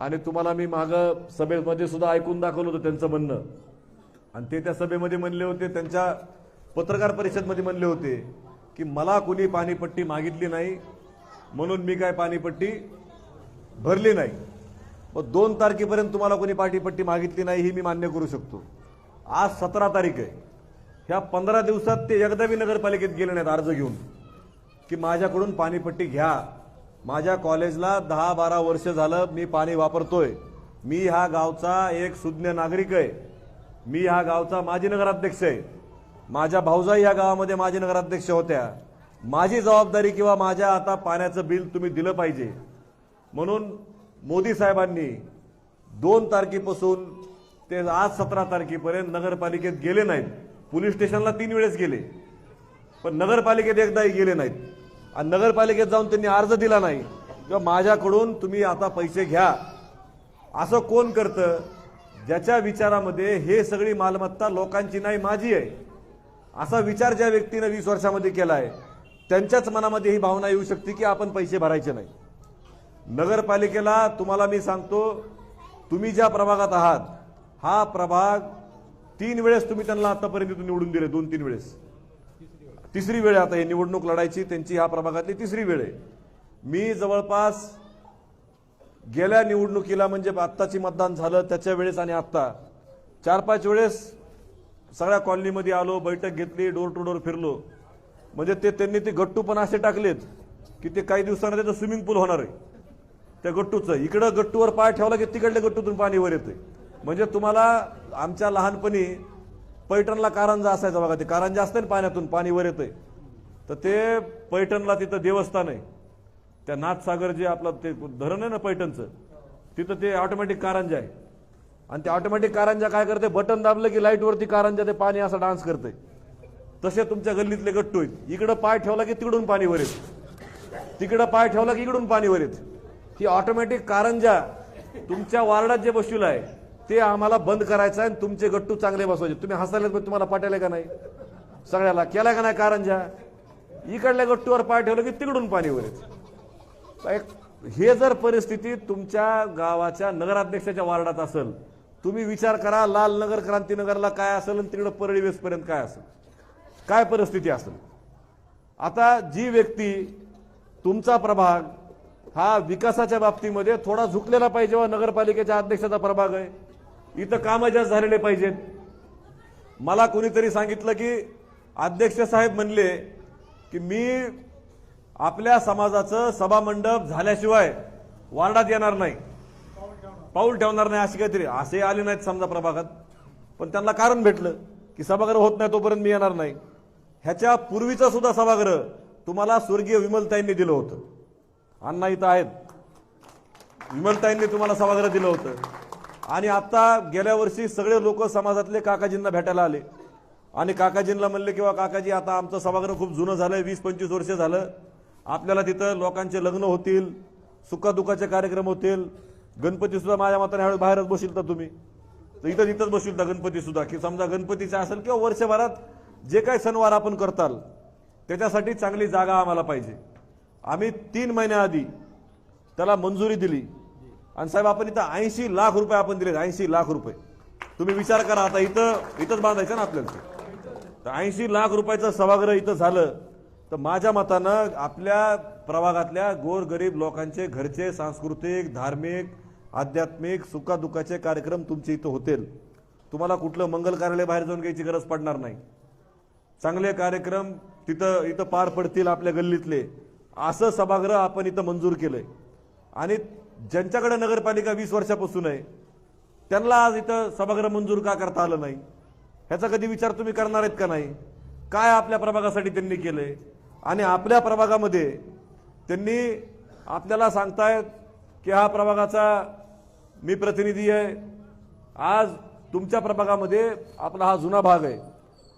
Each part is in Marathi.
आणि तुम्हाला मी माग सभेमध्ये सुद्धा ऐकून दाखवलं होतं त्यांचं म्हणणं, आणि ते त्या सभेमध्ये म्हणले होते, त्यांच्या पत्रकार परिषदेमध्ये म्हणले होते की मला कोणी पाणीपट्टी मागितली नाही म्हणून मी काय पाणीपट्टी भरली नाही. मग 2 तारखेपर्यंत तुम्हाला कोणी पाणीपट्टी मागितली नाही ही मी मान्य करू शकतो. आज 17 तारीख आहे. ह्या 15 दिवसात ते एकदा बी नगरपालिकेत गेले नाहीत अर्ज घेऊन की माझ्याकडून पाणीपट्टी घ्या. माझ्या कॉलेजला 10-12 वर्ष झालं मी पाणी वापरतोय. मी हा गावचा एक सुज्ञ नागरिक आहे. मी हा गावचा माजी नगराध्यक्ष आहे. माझ्या भाऊजाई या गावामध्ये माजी नगराध्यक्ष होत्या. माझी जबाबदारी किंवा माझ्या आता पाण्याचं बिल तुम्ही दिलं पाहिजे म्हणून मोदी साहेबांनी 2 तारखेपासून ते आज 17 तारखेपर्यंत नगरपालिकेत गेले नाहीत. पोलीस स्टेशनला 3 वेळेस गेले पण नगरपालिकेत एकदाही गेले नाहीत. आणि नगरपालिकेत जाऊन त्यांनी अर्ज दिला नाही किंवा माझ्याकडून तुम्ही आता पैसे घ्या. असं कोण करतं ज्याच्या विचारामध्ये हे सगळी मालमत्ता लोकांची नाही माझी आहे असा विचार ज्या व्यक्तीने 20 वर्षामध्ये केला आहे त्यांच्याच मनामध्ये ही भावना येऊ शकते की आपण पैसे भरायचे नाही. नगरपालिकेला तुम्हाला मी सांगतो, तुम्ही ज्या प्रभागात आहात हा प्रभाग 3 वेळेस तुम्ही त्यांना आतापर्यंत निवडून दिले, 2-3 वेळेस. तिसरी वेळ आता ही निवडणूक लढायची त्यांची ह्या प्रभागातली तिसरी वेळ आहे. मी जवळपास गेल्या निवडणुकीला म्हणजे आत्ताची मतदान झालं त्याच्या वेळेस आणि आत्ता 4-5 वेळेस सगळ्या कॉलनीमध्ये आलो, बैठक घेतली, डोर टू डोर फिरलो. म्हणजे त्यांनी ते गट्टू पण असे टाकलेत की ते काही दिवसांना त्याचं स्विमिंग पूल होणार आहे त्या गट्टूचं. इकडं गट्टूवर पाय ठेवला की तिकडल्या गट्टूतून पाणी वर येते. म्हणजे तुम्हाला आमच्या लहानपणी पैठणला कारंजा असायचा बघा, ते कारंजा असतं ना पाण्यातून पाणी वर येते, तर ते पैठणला तिथं देवस्थान आहे. त्या नाथसागर जे आपलं ते धरण आहे ना पैठणचं, तिथं ते ऑटोमॅटिक कारंजा आहे. आणि ते ऑटोमॅटिक कारंजा काय करते, बटन दाबलं की लाईटवरती कारंजा ते पाणी असं डान्स करते. तसे तुमच्या गल्लीतले गट्टू आहेत. इकडं पाय ठेवला की तिकडून पाणी वर येते, तिकडं पाय ठेवला की इकडून पाणी वर येते. ही ऑटोमॅटिक कारंजा तुमच्या वार्डात जे बसविलं आहे ते आम्हाला बंद करायचं आहे आणि तुमचे गट्टू चांगले बसवायचे. तुम्ही हसायला तुम्हाला पटायला का नाही? सगळ्याला केला का नाही कारंजा? इकडल्या गट्टूवर पाय ठेवलं की तिकडून पाणी वर येते. हे जर परिस्थिती तुमच्या गावाच्या नगराध्यक्षाच्या वार्डात असेल, तुम्ही विचार करा लाल नगर क्रांतीनगरला काय असेल आणि तिकडे परळी वेसपर्यंत काय असेल, काय परिस्थिती असेल. आता जी व्यक्ती तुमचा प्रभाग हा विकासाच्या बाबतीमध्ये थोडा झुकलेला पाहिजे व नगरपालिकेच्या अध्यक्षाचा प्रभाग आहे, इथं कामं जास्त झालेले पाहिजेत. मला कोणीतरी सांगितलं की अध्यक्ष साहेब म्हणले की मी आपल्या समाजाचं सभामंडप झाल्याशिवाय वार्डात येणार नाही, पाऊल ठेवणार नाही, अशी काहीतरी. असे आले नाहीत समजा प्रभागात, पण त्यांना कारण भेटलं की सभागृह होत नाही तोपर्यंत मी येणार नाही. ह्याच्या पूर्वीचं सुद्धा सभागृह तुम्हाला स्वर्गीय विमलताईंनी दिलं होतं. अण्णा इथं आहेत, विमलताईंनी तुम्हाला सभागृह दिलं होतं. आणि आता गेल्या वर्षी सगळे लोक समाजातले काकाजींना भेटायला आले आणि काकाजींना म्हणले किंवा काकाजी आता आमचं सभागृह खूप जुनं झालंय, 20-25 वर्ष झालं, आपल्याला तिथं लोकांचे लग्न होतील, सुखादुखाचे कार्यक्रम होतील, गणपती सुद्धा माझ्या मताने ह्यावेळी बाहेरच बसशील तर तुम्ही, तर इथंच बसशील तर गणपती सुद्धा, की समजा गणपतीचा असेल किंवा वर्षभरात जे काही सणवार आपण करताल त्याच्यासाठी चांगली जागा आम्हाला पाहिजे. आम्ही 3 महिन्याआधी त्याला मंजुरी दिली आणि साहेब आपण इथं 80 लाख रुपये आपण दिले. 80 लाख रुपये तुम्ही विचार करा. आता इथंच बांधायचं ना आपल्याला, तर 80 लाख रुपयाचं सभागृह इथं झालं तर माझ्या मतानं आपल्या प्रभागातल्या गोरगरीब लोकांचे घरचे सांस्कृतिक, धार्मिक, आध्यात्मिक, सुखादुखाचे कार्यक्रम तुमचे इथं होतील. तुम्हाला कुठलं मंगल कार्यालय बाहेर जाऊन घ्यायची गरज पडणार नाही. चांगले कार्यक्रम इथं पार पडतील आपल्या गल्लीतले, असं सभागृह आपण इथं मंजूर केलंय. आणि ज्यांच्याकडे नगरपालिका 20 वर्षापासून आहे त्यांना आज इथं सभागृह मंजूर का करता आलं नाही, ह्याचा कधी विचार तुम्ही करणार आहेत का नाही? काय आपल्या प्रभागासाठी त्यांनी केलंय? आणि आपल्या प्रभागामध्ये त्यांनी आपल्याला सांगतायत की हा प्रभागाचा मी प्रतिनिधी आहे. आज तुमच्या प्रभागामध्ये आपला हा जुना भाग आहे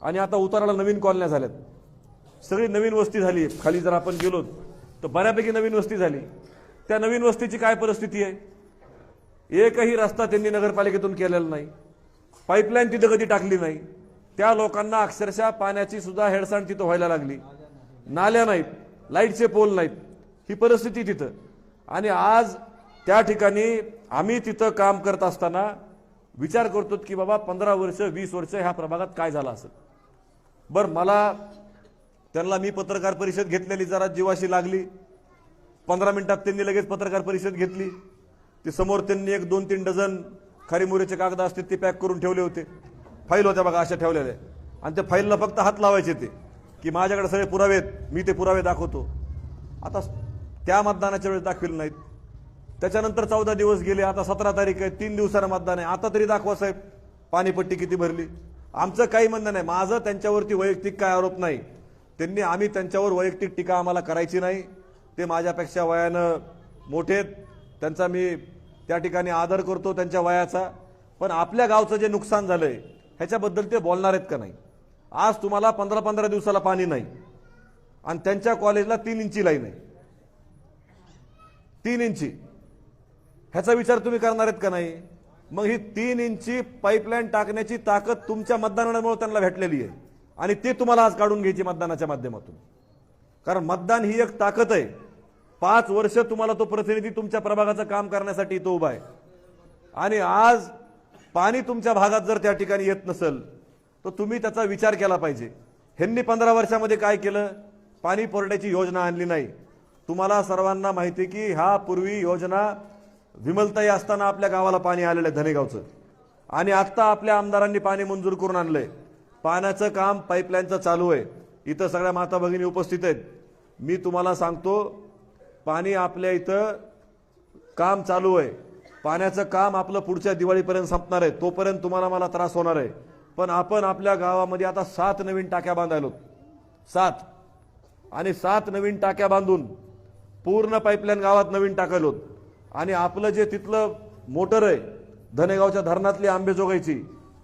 आणि आता उताराला नवीन कॉलन्या झाल्यात, सगळी नवीन वस्ती झाली. खाली जर आपण गेलो तर बऱ्यापैकी नवीन वस्ती झाली. त्या नवीन वस्तीची काय परिस्थिती आहे? एकही रस्ता त्यांनी नगरपालिकेतून केलेला नाही, पाईपलाईन तिथं कधी टाकली नाही. त्या लोकांना अक्षरशः पाण्याची सुद्धा हेळसांड तिथं व्हायला लागली. नाल्या नाहीत, लाईटचे पोल नाहीत, ही परिस्थिती तिथं. आणि आज त्या ठिकाणी आम्ही तिथं काम करत असताना विचार करतो की बाबा 15 वर्ष 20 वर्ष ह्या प्रभागात काय झालं असेल. बरं, मला त्यांना मी पत्रकार परिषद घेतलेली जरा जीवाशी लागली. 15 मिनिटात त्यांनी लगेच पत्रकार परिषद घेतली. ते समोर त्यांनी 1-2-3 डझन खारीमुरीचे कागद असतील ते पॅक करून ठेवले होते. फाईल होत्या बघा अशा ठेवलेल्या, आणि त्या फाईलला फक्त हात लावायचे ते की माझ्याकडे सगळे पुरावे आहेत, मी ते पुरावे दाखवतो. आता त्या मतदानाच्या वेळेस दाखविले नाहीत. त्याच्यानंतर 14 दिवस गेले, आता 17 तारीख आहे, 3 दिवसानं मतदान आहे. आता तरी दाखवा साहेब पाणीपट्टी किती भरली. आमचं काही म्हणणं नाही, माझं त्यांच्यावरती वैयक्तिक काय आरोप नाही. आम्ही त्यांच्यावर वैयक्तिक टीका आम्हाला करायची नाही. ते माझ्यापेक्षा वयानं मोठे आहेत, त्यांचा मी त्या ठिकाणी आदर करतो त्यांच्या वयाचा. पण आपल्या गावचं जे नुकसान झालंय ह्याच्याबद्दल ते बोलणार आहेत का नाही. आज तुम्हाला 15-15 दिवसाला पाणी नाही आणि त्यांच्या कॉलेजला 3 इंची लाईन आहे. 3 इंची ह्याचा विचार तुम्ही करणार आहेत का नाही. मग ही 3 इंची पाईपलाईन टाकण्याची ताकद तुमच्या मतदानामुळे त्यांना भेटलेली आहे आणि ते तुम्हाला आज काढून घ्यायची मतदानाच्या माध्यमातून. कारण मतदान ही एक ताकद आहे. 5 वर्ष तुम्हाला तो प्रतिनिधी तुमच्या प्रभागाचं काम करण्यासाठी तो उभा आहे आणि आज पाणी तुमच्या भागात जर त्या ठिकाणी येत नसेल तर तुम्ही त्याचा विचार केला पाहिजे. ह्यांनी 15 वर्षामध्ये काय केलं, पाणी पुरवठ्याची योजना आणली नाही. तुम्हाला सर्वांना माहिती की ह्या पूर्वी योजना विमलताई असताना आपल्या गावाला पाणी आलेलं आहे धनेगावचं, आणि आता आपल्या आमदारांनी पाणी मंजूर करून आणलंय. पाण्याचं काम पाईपलाईनचं चालू आहे. इथं सगळ्या माता भगिनी उपस्थित आहेत. मी तुम्हाला सांगतो, पाणी आपल्या इथं काम चालू आहे. पाण्याचं काम आपलं पुढच्या दिवाळीपर्यंत संपणार आहे. तोपर्यंत तुम्हाला मला त्रास होणार आहे. पण आपण आपल्या गावामध्ये आता 7 नवीन टाक्या बांधायलो, 7 आणि 7 नवीन टाक्या बांधून पूर्ण पाईपलाईन गावात नवीन टाकलो. आणि आपलं जे तिथलं मोटर आहे धनेगावच्या धरणातली आंबेजोगाईची,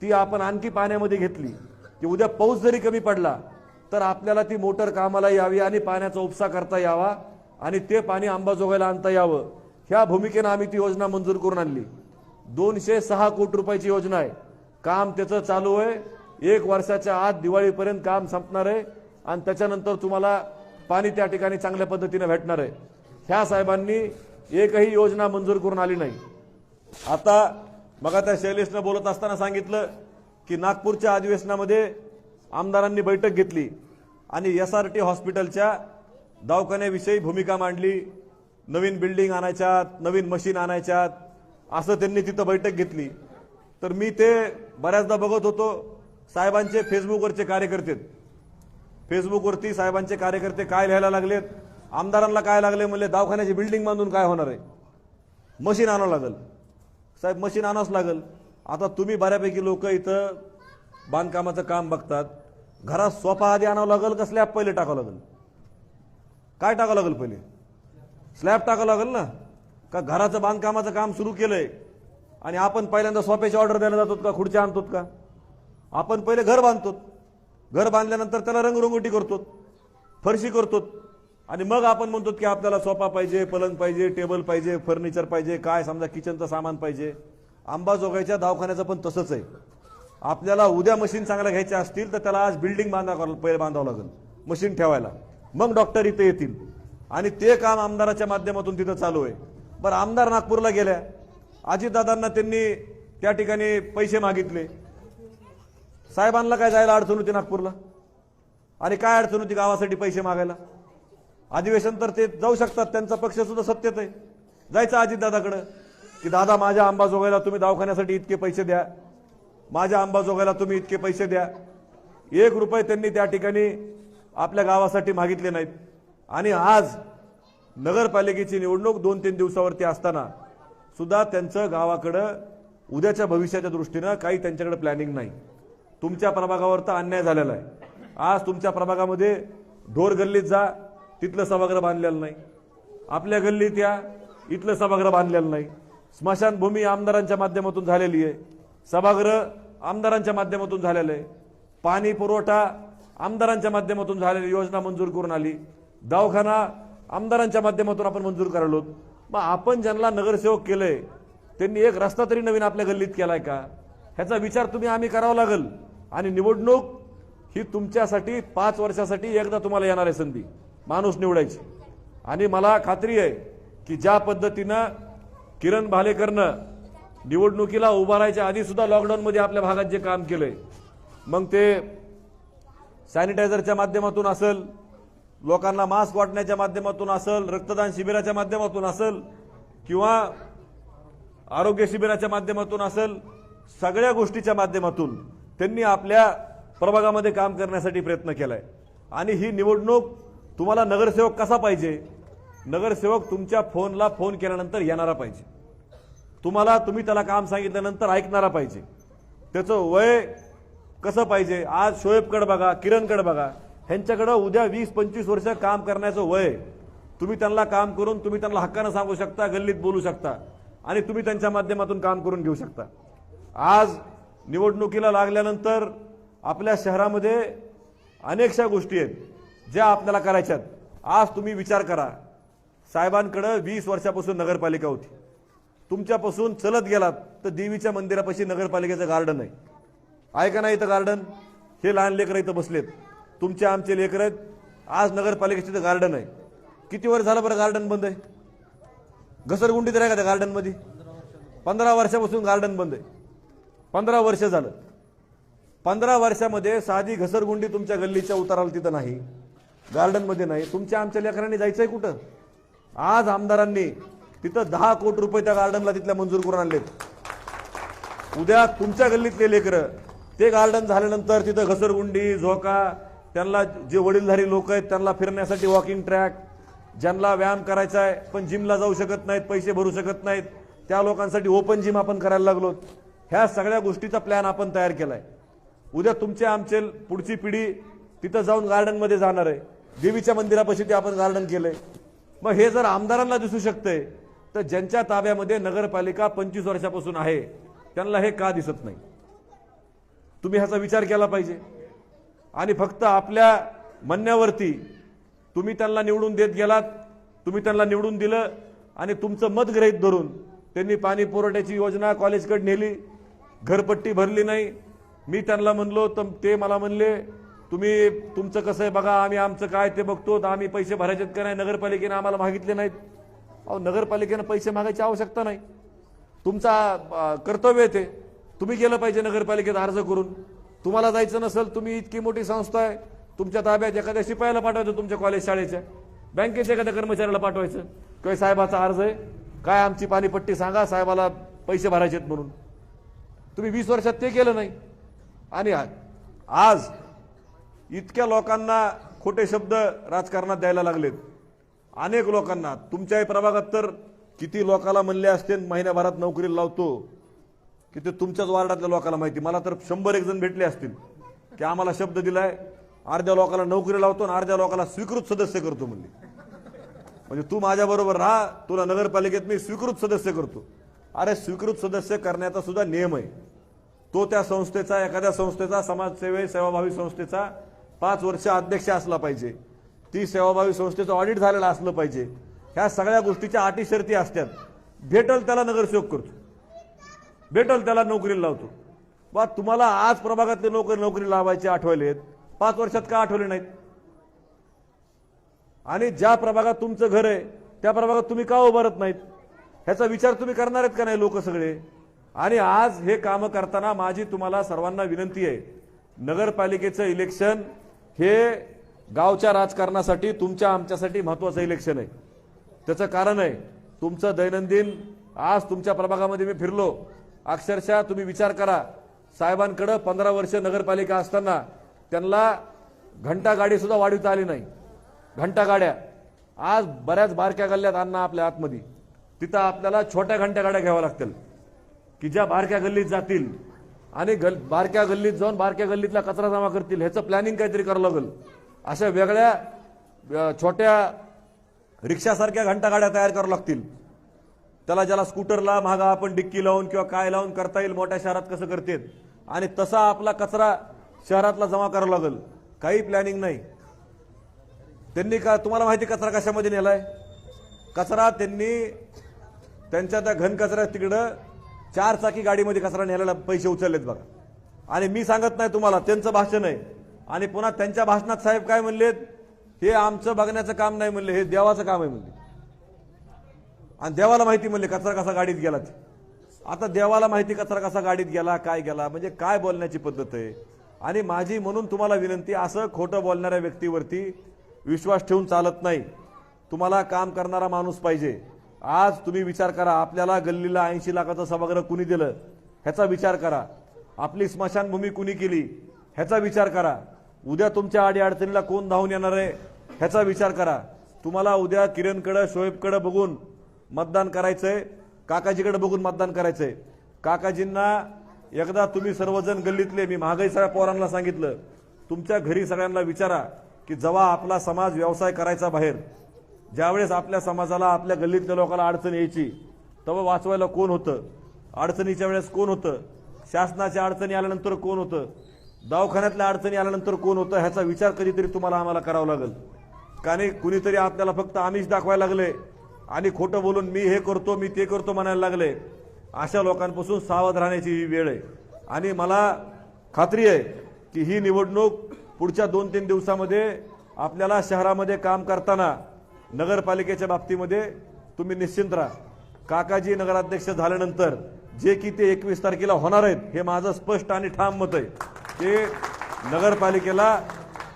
ती आपण आणखी पाण्यामध्ये घेतली की उद्या पाऊस जरी कमी पडला तर आपल्याला ती मोटर कामाला यावी आणि पाण्याचा उपसा करता यावा आणि ते पाणी अंबाजोगाईला आणता यावं. ह्या भूमिकेनं आम्ही ती योजना मंजूर करून आणली. 206 कोटी रुपयाची योजना आहे. काम त्याचं चालू आहे. 1 वर्षाच्या आत दिवाळीपर्यंत काम संपणार आहे आणि त्याच्यानंतर तुम्हाला पाणी त्या ठिकाणी चांगल्या पद्धतीने भेटणार आहे. ह्या साहेबांनी एकही योजना मंजूर करून आली नाही. आता मग त्या शैलेशनं बोलत असताना सांगितलं की नागपूरच्या अधिवेशनामध्ये आमदारांनी बैठक घेतली आणि SRT हॉस्पिटलच्या दवाखान्याविषयी भूमिका मांडली. नवीन बिल्डिंग आणायच्यात, नवीन मशीन आणायच्यात, असं त्यांनी तिथं बैठक घेतली. तर मी ते बऱ्याचदा बघत होतो. साहेबांचे फेसबुकवरचे कार्यकर्ते, फेसबुकवरती साहेबांचे कार्यकर्ते काय लिहायला लागलेत, आमदारांना काय लागले, म्हणले दवाखान्याची बिल्डिंग बांधून काय होणार आहे, मशीन आणावं लागेल. साहेब मशीन आणावंच लागेल. आता तुम्ही बऱ्यापैकी लोक इथं बांधकामाचं काम बघतात. घरात सोफा आधी आणावं लागेल का स्लॅब पहिले टाकावं लागेल, काय टाकावं लागेल, पहिले स्लॅब टाकावं लागेल ना. का घराचं बांधकामाचं काम सुरू केलंय आणि आपण पहिल्यांदा सोफ्याची ऑर्डर द्यायला जातो का, खुर्च्या आणतो का. आपण पहिले घर बांधतो, घर बांधल्यानंतर त्याला रंगरंगोटी करतो, फरशी करतो आणि मग आपण म्हणतो की आपल्याला सोफा पाहिजे, पलंग पाहिजे, टेबल पाहिजे, फर्निचर पाहिजे, काय समजा किचनचं सामान पाहिजे. अंबाजोगाईच्या दवाखान्याचं पण तसंच आहे. आपल्याला उद्या मशीन चांगल्या घ्यायच्या असतील तर त्याला आज बिल्डिंग पहिले बांधावं लागेल मशीन ठेवायला, मग डॉक्टर इथे येतील आणि ते काम आमदाराच्या माध्यमातून तिथं चालू आहे. बरं, आमदार नागपूरला गेल्या, अजितदादांना त्यांनी त्या ठिकाणी पैसे मागितले. साहेबांना काय जायला अडचण होती नागपूरला, आणि काय अडचण होती गावासाठी पैसे मागायला. अधिवेशन तर ते जाऊ शकतात, त्यांचा पक्ष सुद्धा सत्तेत आहे. जायचं अजितदादाकडं की दादा माझ्या अंबाजोगाईला तुम्ही दवाखान्यासाठी इतके पैसे द्या, माझ्या अंबाजोगाईला तुम्ही इतके पैसे द्या. 1 रुपये त्यांनी त्या ठिकाणी आपल्या गावासाठी मागितले नाहीत. आणि आज नगरपालिकेची निवडणूक 2-3 दिवसावरती असताना सुद्धा त्यांचं गावाकडं उद्याच्या भविष्याच्या दृष्टीनं काही त्यांच्याकडे प्लॅनिंग नाही. तुमच्या प्रभागावर तर अन्याय झालेला आहे. आज तुमच्या प्रभागामध्ये ढोर गल्लीत जा, तिथलं सभागृह बांधलेलं नाही. आपल्या गल्लीत या, इथलं सभागृह बांधलेलं नाही. स्मशानभूमी आमदारांच्या माध्यमातून झालेली आहे, सभागृह आमदारांच्या माध्यमातून झालेलं आहे, पाणी पुरवठा आमदारांच्या माध्यमातून झालेली योजना मंजूर करून आली, दवाखाना आमदारांच्या माध्यमातून आपण मंजूर करायलो. मग आपण ज्यांना नगरसेवक केलंय त्यांनी एक रस्ता तरी नवीन आपल्या गल्लीत केलाय का, ह्याचा विचार आम्ही करावा लागेल. आणि निवडणूक ही तुमच्यासाठी 5 वर्षासाठी एकदा तुम्हाला येणार आहे संधी माणूस निवडायची. आणि मला खात्री आहे की ज्या पद्धतीनं किरण भालेकरनं निवडणुकीला उभारायच्या आधी सुद्धा लॉकडाऊनमध्ये आपल्या भागात जे काम केलंय, मग ते सॅनिटायझरच्या माध्यमातून असेल, लोकांना मास्क वाटण्याच्या माध्यमातून असेल, रक्तदान शिबिराच्या माध्यमातून असेल किंवा आरोग्य शिबिराच्या माध्यमातून असेल, सगळ्या गोष्टीच्या माध्यमातून त्यांनी आपल्या प्रभागामध्ये काम करण्यासाठी प्रयत्न केलाय। आणि ही निवडणूक तुम्हाला नगरसेवक कसा पाहिजे? नगरसेवक तुमच्या फोनला फोन केल्यानंतर येणारा पाहिजे, तुम्ही त्याला काम सांगितल्यानंतर ऐकणारा पाहिजे, त्याचं वय कसं पाहिजे? आज शोएबकडे बघा, किरणकडे बघा, ह्यांच्याकडे उद्या 20-25 वर्ष काम करण्याचं वय। तुम्ही त्यांना काम करून तुम्ही त्यांना हक्कानं सांगू शकता, गल्लीत बोलू शकता आणि तुम्ही त्यांच्या माध्यमातून काम करून घेऊ शकता। आज निवडणुकीला लागल्यानंतर आपल्या शहरामध्ये अनेकशा गोष्टी आहेत ज्या आपल्याला करायच्यात। आज तुम्ही विचार करा, साहेबांकडे 20 वर्षापासून नगरपालिका होती, तुमच्यापासून चलत गेलात तर देवीच्या मंदिरापाशी नगरपालिकेचं गार्डन आहे का नाही? इथं गार्डन, हे लहान लेकरं इथं बसलेत, तुमचे आमचे लेकरं आहेत, आज नगरपालिकेचं इथं गार्डन आहे। किती वर्ष झालं बरं गार्डन बंद आहे? घसरगुंडी तर आहे का त्या गार्डनमध्ये? 15 वर्षापासून गार्डन बंद आहे, 15 वर्ष झालं। 15 वर्षामध्ये साधी घसरगुंडी तुमच्या गल्लीच्या उताराला तिथं नाही, गार्डनमध्ये नाही। तुमच्या आमच्या लेकरांनी जायचंय कुठं? आज आमदारांनी तिथं 10 कोटी रुपये त्या गार्डनला तिथल्या मंजूर करून आणलेत। उद्या तुमच्या गल्लीतले लेकरं ते गार्डन झाल्यानंतर तिथं घसरगुंडी, झोका, त्यांना जे वडीलधारी लोक आहेत त्यांना फिरण्यासाठी वॉकिंग ट्रॅक, ज्यांना व्यायाम करायचा आहे पण जिमला जाऊ शकत नाहीत, पैसे भरू शकत नाहीत, त्या लोकांसाठी ओपन जिम आपण करायला लागलो। ह्या सगळ्या गोष्टीचा प्लॅन आपण तयार केलाय। उद्या तुमचे आमचे पुढची पिढी तिथं जाऊन गार्डनमध्ये जाणार आहे, देवीच्या मंदिरापाशी ते आपण गार्डन केलंय। मग हे जर आमदारांना दिसू शकतंय तर ज्यांच्या ताब्यामध्ये नगरपालिका 25 वर्षापासून आहे त्यांना हे का दिसत नाही? तुम्ही ह्याचा विचार केला पाहिजे। आणि फक्त आपल्या म्हणण्यावरती तुम्ही त्यांना निवडून देत गेलात, तुम्ही त्यांना निवडून दिलं आणि तुमचं मत गृहीत धरून त्यांनी पाणी पुरवठ्याची योजना कॉलेजकडे नेली, घरपट्टी भरली नाही। मी त्यांना म्हणलो तर ते मला म्हणले तुम्ही तुमचं कसं आहे बघा, आम्ही आमचं काय ते बघतो, आम्ही पैसे भरायचेत का नाही, नगरपालिकेने आम्हाला मागितले नाहीत। अहो, नगरपालिकेने पैसे मागायची आवश्यकता नाही, तुमचा कर्तव्य आहे ते, तुम्ही गेलं पाहिजे नगरपालिकेत अर्ज करून। तुम्हाला जायचं नसेल, तुम्ही इतकी मोठी संस्था आहे, तुमच्या ताब्यात एखाद्या शिपायाला पाठवायचं, तुमच्या कॉलेज शाळेच्या बँकेच्या एखाद्या कर्मचाऱ्याला पाठवायचं, किंवा साहेबाचा अर्ज आहे, काय आमची पाणीपट्टी सांगा, साहेबाला पैसे भरायचेत म्हणून। तुम्ही 20 वर्षात ते केलं नाही। आणि आज इतक्या लोकांना खोटे शब्द राजकारणात द्यायला लागलेत, अनेक लोकांना। तुमच्याही प्रभागात तर किती लोकांना म्हणले असते महिन्याभरात नोकरीला लावतो, की ते तुमच्याच वार्डातल्या लोकांना माहिती। मला तर 100-1 जण भेटले असतील की आम्हाला शब्द दिलाय, अर्ध्या लोकांना नोकरी लावतो आणि अर्ध्या लोकांना स्वीकृत सदस्य करतो म्हणले। म्हणजे तू माझ्याबरोबर राहा, तुला नगरपालिकेत मी स्वीकृत सदस्य करतो। अरे, स्वीकृत सदस्य करण्याचा सुद्धा नियम आहे, तो त्या संस्थेचा, एखाद्या संस्थेचा, समाजसेवे सेवाभावी संस्थेचा 5 वर्ष अध्यक्ष असला पाहिजे, ती सेवाभावी संस्थेचं ऑडिट झालेलं असलं पाहिजे। ह्या सगळ्या गोष्टीच्या अटी शर्ती असतात। भेटल त्याला नगरसेवक करतो, भेटल त्याला नोकरीला लावतो। बा, तुम्हाला आज प्रभागातले लोक नोकरी लावायचे आठवलेत, 5 वर्षात का आठवले नाहीत? आणि ज्या प्रभागात तुमचं घर आहे त्या प्रभागात तुम्ही का उभारत नाहीत? ह्याचा विचार तुम्ही करणार आहेत का नाही लोक सगळे? आणि आज हे काम करताना माझी तुम्हाला सर्वांना विनंती आहे, नगरपालिकेचं इलेक्शन हे गावच्या राजकारणासाठी तुमच्या आमच्यासाठी महत्त्वाचं इलेक्शन आहे। त्याचं कारण आहे तुमचं दैनंदिन। आज तुमच्या प्रभागामध्ये मी फिरलो, अक्षरशः तुम्ही विचार करा, साहेबांकडे 15 वर्ष नगरपालिका असताना त्यांना घंटा गाडी सुद्धा वाढवता आली नाही। घंटा गाड्या आज बऱ्याच बारक्या गल्ल्यात आणणं आपल्या आतमध्ये, तिथं आपल्याला छोट्या घंटा गाड्या घ्याव्या लागतील की ज्या बारक्या गल्लीत जातील आणि बारक्या गल्लीत जाऊन बारक्या गल्लीतला कचरा जमा करतील। ह्याचं प्लॅनिंग काहीतरी करावं लागेल। अशा वेगळ्या छोट्या रिक्षासारख्या घंटा गाड्या तयार कराव्या लागतील। त्याला ज्याला स्कूटरला मागा आपण डिक्की लावून किंवा काय लावून करता येईल, मोठ्या शहरात कसं करतात, आणि तसा आपला कचरा शहरातला जमा करावा लागेल। काही प्लॅनिंग नाही त्यांनी। का तुम्हाला माहिती कचरा कशामध्ये नेलाय? कचरा त्यांनी त्यांच्या त्या घन कचरा तिकडं 4 चाकी गाडीमध्ये कचरा न्यायला पैसे उचललेत बघा। आणि मी सांगत नाही तुम्हाला, त्यांचं भाषण आहे। आणि पुन्हा त्यांच्या भाषणात साहेब काय म्हणलेत, हे आमचं बघण्याचं काम नाही म्हणले, हे देवाचं काम आहे म्हणले। आणि देवाला माहिती म्हणले कचरा कसा गाडीत गेला ते. आता देवाला माहिती कचरा कसा गाडीत गेला, काय गेला, म्हणजे काय बोलण्याची पद्धत आहे. आणि माझी म्हणून तुम्हाला विनंती, असं खोटं बोलणाऱ्या व्यक्तीवरती विश्वास ठेवून चालत नाही. तुम्हाला काम करणारा माणूस पाहिजे. आज तुम्ही विचार करा, आपल्याला गल्लीला 80 लाखाचं सभागृह कुणी दिलं ह्याचा विचार करा. आपली स्मशानभूमी कुणी केली ह्याचा विचार करा. उद्या तुमच्या अडीअडचणीला कोण धावून येणार आहे ह्याचा विचार करा. तुम्हाला उद्या किरणकडे, शोएबकडे बघून मतदान करायचंय, काकाजीकडे बघून मतदान करायचंय. काकाजींना एकदा तुम्ही सर्वजण गल्लीतले, मी महागाई सगळ्या पोरांना सांगितलं, तुमच्या घरी सगळ्यांना विचारा की जेव्हा आपला समाज व्यवसाय करायचा बाहेर, ज्यावेळेस आपल्या समाजाला, आपल्या गल्लीतल्या लोकांना अडचण यायची तेव्हा वाचवायला कोण होतं, अडचणीच्या वेळेस कोण होतं, शासनाच्या अडचणी आल्यानंतर कोण होतं, दवाखान्यातल्या अडचणी आल्यानंतर कोण होतं, ह्याचा विचार कधीतरी तुम्हाला आम्हाला करावा लागेल. का नाही कुणीतरी आपल्याला फक्त आमिष दाखवायला लागले आणि खोटं बोलून मी हे करतो, मी ते करतो म्हणायला लागले. अशा लोकांपासून सावध राहण्याची ही वेळ आहे. आणि मला खात्री आहे की ही निवडणूक पुढच्या 2-3 दिवसामध्ये आपल्याला शहरामध्ये काम करताना, नगरपालिकेच्या बाबतीमध्ये तुम्ही निश्चिंत राहा. काकाजी नगराध्यक्ष झाल्यानंतर जे की ते 21 तारखेला होणार आहेत, हे माझं स्पष्ट आणि ठाम मत आहे. ते नगरपालिकेला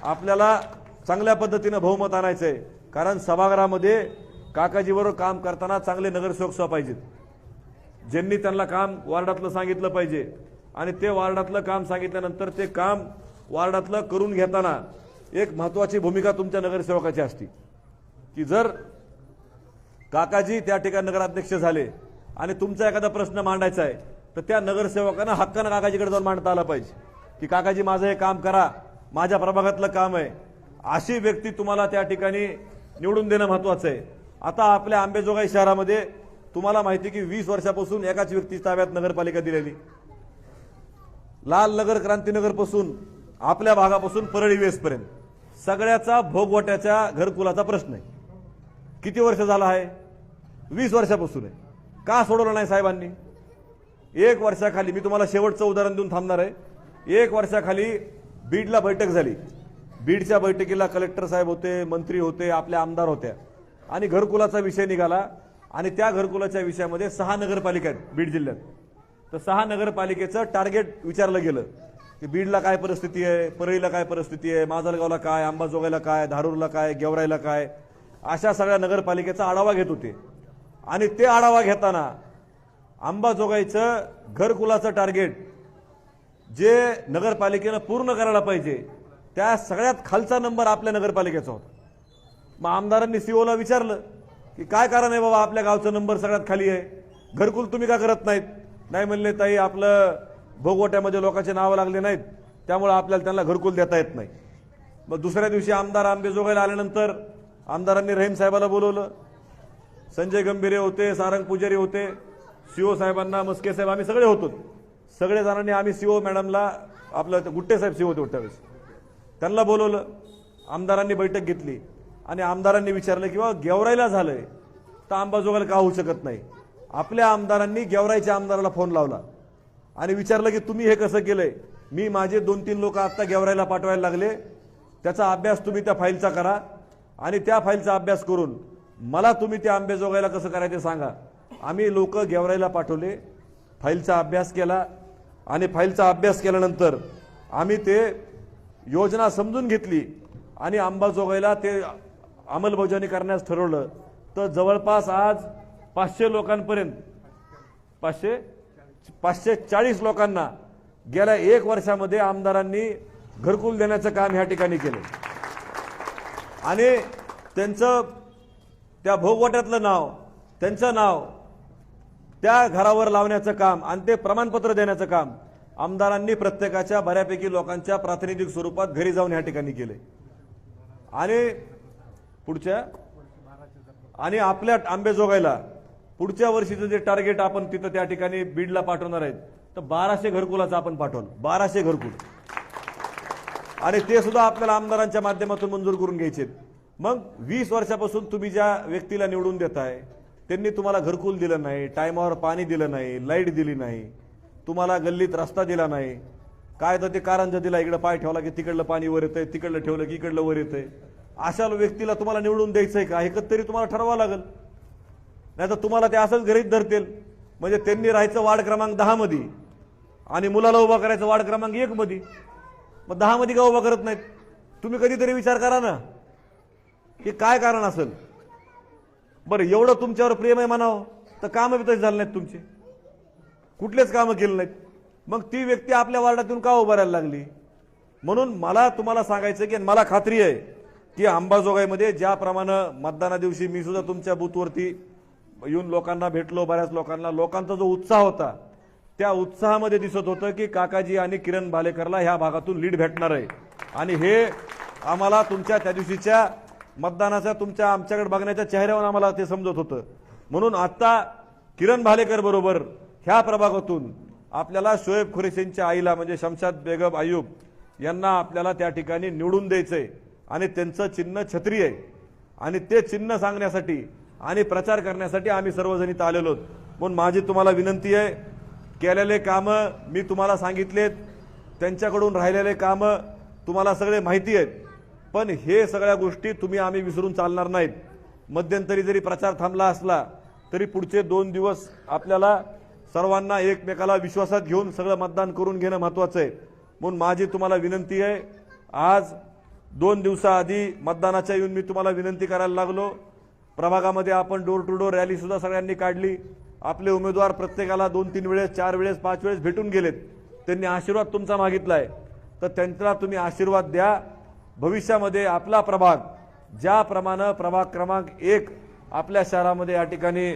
आपल्याला चांगल्या पद्धतीनं बहुमत आणायचं आहे. कारण सभागृहामध्ये काकाजीबरोबर काम करताना चांगले नगरसेवक पाहिजेत, ज्यांनी त्यांना काम वार्डातलं सांगितलं पाहिजे. आणि ते वार्डातलं काम सांगितल्यानंतर ते काम वार्डातलं करून घेताना एक महत्त्वाची भूमिका तुमच्या नगरसेवकाची असते की जर काकाजी त्या ठिकाणी नगराध्यक्ष झाले आणि तुमचा एखादा प्रश्न मांडायचा आहे तर त्या नगरसेवकांना हक्कानं काकाजीकडे जाऊन मांडता आला पाहिजे की काकाजी माझं हे काम करा, माझ्या प्रभागातलं काम आहे. अशी व्यक्ती तुम्हाला त्या ठिकाणी निवडून देणं महत्त्वाचं आहे. आता आपल्या अंबेजोगाई शहरामध्ये तुम्हाला माहिती की 20 वर्षापासून एकाच व्यक्ती ताब्यात नगरपालिका दिलेली. लाल नगर, क्रांतीनगर पासून आपल्या भागापासून परळी वेसपर्यंत सगळ्याचा भोगवट्याच्या घरकुलाचा प्रश्न आहे. किती वर्ष झाला आहे? 20 वर्षापासून आहे. का सोडवलं नाही साहेबांनी? 1 वर्षाखाली, मी तुम्हाला शेवटचं उदाहरण देऊन थांबणार आहे. 1 वर्षाखाली बीडला बैठक झाली. बीडच्या बैठकीला कलेक्टर साहेब होते, मंत्री होते, आपल्या आमदार होत्या आणि घरकुलाचा विषय निघाला. आणि त्या घरकुलाच्या विषयामध्ये 6 नगरपालिका आहेत बीड जिल्ह्यात. तर 6 नगरपालिकेचं टार्गेट विचारलं गेलं की बीडला काय परिस्थिती आहे, परळीला काय परिस्थिती आहे, माजलगावला काय, अंबाजोगाईला काय, धारूरला काय, गेवराईला काय, अशा सगळ्या नगरपालिकेचा आढावा घेत होते. आणि ते आढावा घेताना अंबाजोगाईचं घरकुलाचं टार्गेट जे नगरपालिकेनं पूर्ण करायला पाहिजे त्या सगळ्यात खालचा नंबर आपल्या नगरपालिकेचा होता. मग आमदारांनी सीओला विचारलं की काय कारण आहे बाबा, आपल्या गावचा नंबर सगळ्यात खाली आहे, घरकुल तुम्ही का करत नाहीत? नाही म्हणले, ताई आपलं भोगवट्यामध्ये लोकांचे नावं लागले नाहीत त्यामुळे आपल्याला त्यांना घरकुल देता येत नाही. मग दुसऱ्या दिवशी आमदार अंबेजोगाईला आल्यानंतर आमदारांनी रहीम साहेबाला बोलवलं. संजय गंभीरे होते, सारंग पुजारी होते, सीओ साहेबांना, मस्के साहेब, आम्ही सगळे होतो. सगळे जणांनी आम्ही सीओ मॅडमला, आपलं गुट्टे साहेब सीओ होते त्यावेळेस, त्यांना बोलवलं. आमदारांनी बैठक घेतली आणि आमदारांनी विचारलं की बाबा गेवराईला झालंय तर अंबाजोगाईला का होऊ शकत नाही? आपल्या आमदारांनी गेवराईच्या आमदाराला फोन लावला आणि विचारलं की तुम्ही हे कसं केलंय? मी माझे 2-3 लोक आता गेवराईला पाठवायला लागले, त्याचा अभ्यास तुम्ही त्या फाईलचा करा आणि त्या फाईलचा अभ्यास करून मला तुम्ही त्या अंबेजोगाईला कसं करायचं सांगा. आम्ही लोक गेवराईला पाठवले, फाईलचा अभ्यास केला आणि फाईलचा अभ्यास केल्यानंतर आम्ही ते योजना समजून घेतली आणि अंबाजोगाईला ते अंमलबजावणी करण्यास ठरवलं. तर जवळपास आज 500 लोकांपर्यंत 540 लोकांना गेल्या 1 वर्षामध्ये आमदारांनी घरकुल देण्याचं काम ह्या ठिकाणी केलं. आणि त्यांचं त्या भोगवट्यातलं नाव, त्यांचं नाव त्या घरावर लावण्याचं काम आणि ते प्रमाणपत्र देण्याचं काम आमदारांनी प्रत्येकाच्या बऱ्यापैकी लोकांच्या प्रातिनिधिक स्वरूपात घरी जाऊन ह्या ठिकाणी केले. आणि पुढच्या आणि आपल्या अंबेजोगाईला पुढच्या वर्षीचं जे टार्गेट आपण तिथं त्या ठिकाणी बीडला पाठवणार आहेत तर 1200 घरकुलाचं आपण पाठवलं. 1200 घरकुल आणि ते सुद्धा आपल्याला आमदारांच्या माध्यमातून मंजूर करून घ्यायचे. मग 20 वर्षापासून तुम्ही ज्या व्यक्तीला निवडून देताय त्यांनी तुम्हाला घरकुल दिलं नाही, टायमावर पाणी दिलं नाही, लाईट दिली नाही, तुम्हाला गल्लीत रस्ता दिला नाही, काय तर ते कारंजा दिला, इकडे पाय ठेवला की तिकडलं पाणी वर येतंय, तिकडलं ठेवलं की इकडलं वर येतंय. अशा व्यक्तीला तुम्हाला निवडून द्यायचंय का हे तरी तुम्हाला ठरवावं लागेल. नाही तर तुम्हाला ते असंच गृहीत धरतील, म्हणजे त्यांनी राहायचं वार्ड क्रमांक 10 मध्ये आणि मुलाला उभा करायचं वार्ड क्रमांक 1 मध्ये, मग 10 मध्ये का उभा करत नाहीत? तुम्ही कधीतरी विचार करा ना की काय कारण असेल. बरं, एवढं तुमच्यावर प्रेम आहे म्हणावं तर कामं बी तशी झाली नाहीत तुमची, कुठलेच कामं केले नाहीत. मग ती व्यक्ती आपल्या वार्डातून का उभा राहायला लागली? म्हणून मला तुम्हाला सांगायचं की मला खात्री आहे की अंबाजोगाईमध्ये ज्याप्रमाणे मतदाना दिवशी मी सुद्धा तुमच्या बूथवरती येऊन लोकांना भेटलो, बऱ्याच लोकांचा जो उत्साह होता त्या उत्साहामध्ये दिसत होतं की काकाजी आणि किरण भालेकरला ह्या भागातून लीड भेटणार आहे. आणि हे आम्हाला तुमच्या त्या दिवशीच्या मतदानाच्या तुमच्या आमच्याकडे बघण्याच्या चेहऱ्यावर आम्हाला ते समजत होतं. म्हणून आता किरण भालेकर बरोबर ह्या प्रभागातून आपल्याला शोएब खुरेशींच्या आईला म्हणजे शमशाद बेगम आयुब यांना आपल्याला त्या ठिकाणी निवडून द्यायचंय आणि त्यांचं चिन्ह छत्री आहे. आणि ते चिन्ह सांगण्यासाठी आणि प्रचार करण्यासाठी आम्ही सर्वजण इथं आलेलो आहोत. म्हणून माझी तुम्हाला विनंती आहे, केलेले कामं मी तुम्हाला सांगितलेत, त्यांच्याकडून राहिलेले कामं तुम्हाला सगळे माहिती आहेत, पण हे सगळ्या गोष्टी तुम्ही आम्ही विसरून चालणार नाहीत. मध्यंतरी जरी प्रचार थांबला असला तरी पुढचे 2 दिवस आपल्याला सर्वांना एकमेकाला विश्वासात घेऊन सगळं मतदान करून घेणं महत्त्वाचं आहे. म्हणून माझी तुम्हाला विनंती आहे, आज 2 दिवसाआधी मतदानाच्या येऊन मी तुम्हाला विनंती करायला लागलो. प्रभागामध्ये आपण डोर टू डोर रॅली सुद्धा सगळ्यांनी काढली. आपले उमेदवार प्रत्येकाला 2-3 वेळेस, 4 वेळेस, 5 वेळेस भेटून गेलेत. त्यांनी आशीर्वाद तुमचा मागितलाय, तर त्यांना तुम्ही आशीर्वाद द्या. भविष्यामध्ये आपला प्रभाग ज्याप्रमाणे प्रभाग क्रमांक 1 आपल्या शहरामध्ये या ठिकाणी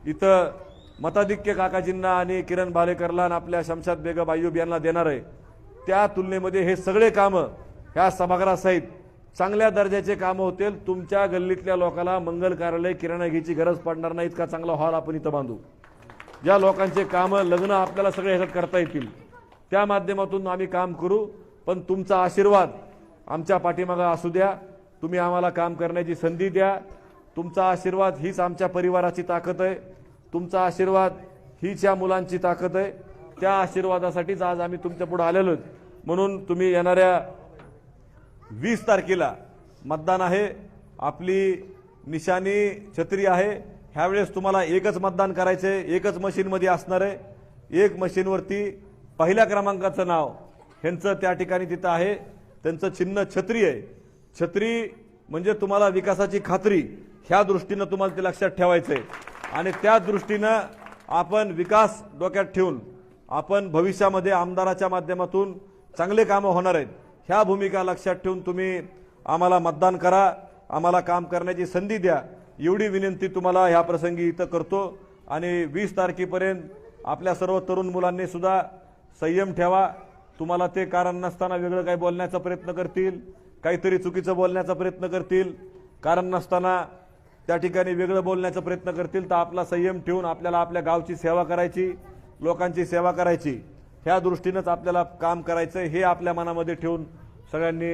इथं मताधिक्य काकाजींना आणि किरण भालेकरला आणि आपल्या शमशाद बेगम आयुब यांना देणार आहे, त्या तुलनेमध्ये हे सगळे कामं ह्या सभागृहासहित चांगल्या दर्जाचे कामं होतील. तुमच्या गल्लीतल्या लोकांना मंगल कार्यालय किराणा घ्यायची गरज पडणार नाही, इतका चांगला हॉल आपण इथं बांधू. ज्या लोकांचे कामं लग्न आपल्याला सगळे ह्याच्यात करता येतील त्या माध्यमातून आम्ही काम करू. पण तुमचा आशीर्वाद आमच्या पाठीमागे असू द्या. तुम्ही आम्हाला काम करण्याची संधी द्या. तुमचा आशीर्वाद हीच आमच्या परिवाराची ताकद आहे. तुमचा आशीर्वाद हीच या मुलांची ताकद आहे. त्या आशीर्वादासाठीच आज आम्ही तुमच्या पुढे आलेलो आहोत. म्हणून तुम्ही येणाऱ्या 20 तारखेला मतदान आहे. आपली निशाणी छत्री आहे. ह्यावेळेस तुम्हाला एकच मतदान करायचं आहे, एकच मशीनमध्ये असणार आहे. एक मशीनवरती पहिल्या क्रमांकाचं नाव ह्यांचं त्या ठिकाणी तिथं आहे. त्यांचं चिन्ह छत्री आहे. छत्री म्हणजे तुम्हाला विकासाची खात्री, ह्या दृष्टीनं तुम्हाला ते लक्षात ठेवायचं आहे. आणि त्या दृष्टीनं आपण विकास डोक्यात ठेवून आपण भविष्यामध्ये आमदाराच्या माध्यमातून चांगले कामं होणार आहेत, ह्या भूमिका लक्षात ठेवून तुम्ही आम्हाला मतदान करा, आम्हाला काम करण्याची संधी द्या, एवढी विनंती तुम्हाला ह्या प्रसंगी इथं करतो. आणि 20 तारखेपर्यंत आपल्या सर्व तरुण मुलांनी सुद्धा संयम ठेवा. तुम्हाला ते कारण नसताना वेगळं काही बोलण्याचा प्रयत्न करतील, काहीतरी चुकीचं बोलण्याचा प्रयत्न करतील, कारण नसताना त्या ठिकाणी वेगळं बोलण्याचा प्रयत्न करतील, तर आपला संयम ठेवून आपल्याला आपल्या गावची सेवा करायची, लोकांची सेवा करायची, ह्या दृष्टीनंच आपल्याला काम करायचं. हे आपल्या मनामध्ये ठेवून सगळ्यांनी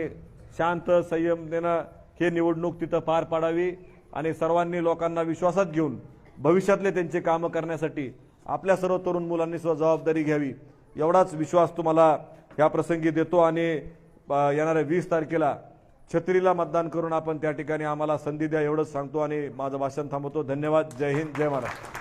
शांत संयम देणं हे निवडणूक तिथं पार पाडावी. आणि सर्वांनी लोकांना विश्वासात घेऊन भविष्यातले त्यांचे कामं करण्यासाठी आपल्या सर्व तरुण मुलांनी सुद्धा जबाबदारी घ्यावी, एवढाच विश्वास तुम्हाला ह्या प्रसंगी देतो. आणि येणाऱ्या 20 तारखेला छत्रीला मतदान करून आपण त्या ठिकाणी आम्हाला संधी द्या, एवढंच सांगतो आणि माझं भाषण थांबवतो. धन्यवाद. जय हिंद, जय महाराष्ट्र.